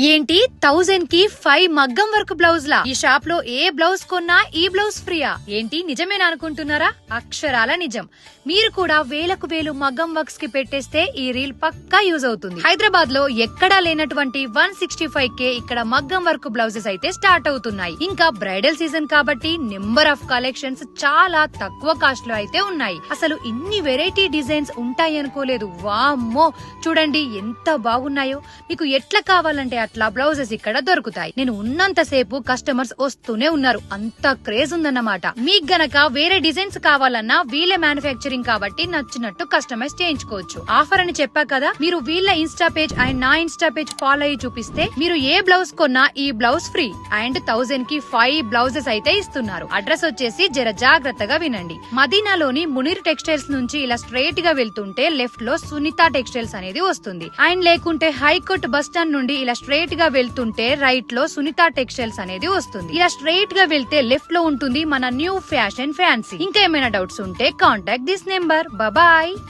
ఏంటి 1000 కి 5 మగ్గం వర్క్ బ్లౌజ్ లా? ఈ షాప్ లో ఏ బ్లౌజ్ కొన్నా ఈ బ్లౌజ్ ఫ్రీయా? ఏంటి నిజమేనా అనుకుంటున్నారా? అక్షరాల నిజం. మీరు కూడా వేలకు వేలు మగ్గం వర్క్స్ కి పెట్టేస్తే ఈ రీల్ పక్కా యూజ్ అవుతుంది. హైదరాబాద్ లో ఎక్కడా లేనటువంటి 165K ఇక్కడ మగ్గం వర్క్ బ్లౌజెస్ అయితే స్టార్ట్ అవుతున్నాయి. ఇంకా బ్రైడల్ సీజన్ కాబట్టి నెంబర్ ఆఫ్ కలెక్షన్స్ చాలా తక్కువ కాస్ట్ లో అయితే ఉన్నాయి. అసలు ఇన్ని వెరైటీ డిజైన్స్ ఉంటాయి అనుకోలేదు. వామ్మో, చూడండి ఎంత బాగున్నాయో. మీకు ఎట్లా కావాలంటే అట్లా బ్లౌజెస్ ఇక్కడ దొరుకుతాయి. నేను ఉన్నంత సేపు కస్టమర్స్ వస్తూనే ఉన్నారు. అంత క్రేజ్ ఉందన్నమాట. మీకు గనక వేరే డిజైన్స్ కావాలన్నా వీళ్ళే మ్యానుఫ్యాక్చరింగ్ కాబట్టి నచ్చినట్టు కస్టమైజ్ చేయించుకోవచ్చు. ఆఫర్ అని చెప్పా కదా, మీరు వీళ్ళ ఇన్స్టా పేజ్ అండ్ నా ఇన్స్టా పేజ్ ఫాలో అయ్యి చూపిస్తే మీరు ఏ బ్లౌజ్ కొన్నా ఈ బ్లౌజ్ ఫ్రీ అండ్ 1000 కి 5 బ్లౌజెస్ అయితే ఇస్తున్నారు. అడ్రస్ వచ్చేసి జర జాగ్రత్తగా వినండి. మదీనాలోని మునీర్ టెక్స్టైల్స్ నుంచి ఇలా స్ట్రైట్ గా వెళ్తుంటే లెఫ్ట్ లో సునీత టెక్స్టైల్స్ అనేది వస్తుంది. అండ్ లేకుంటే హైకోర్ట్ బస్ స్టాండ్ నుండి ఇలా స్ట్రైట్ గా వెళ్తుంటే రైట్ లో సునీత టెక్స్టైల్స్ అనేది వస్తుంది. ఇలా స్ట్రైట్ గా వెళ్తే లెఫ్ట్ లో ఉంటుంది మన న్యూ ఫ్యాషన్ ఫ్యాన్సీ. ఇంకా ఏమైనా డౌట్స్ ఉంటే కాంటాక్ట్ దిస్ నెంబర్. బాయ్.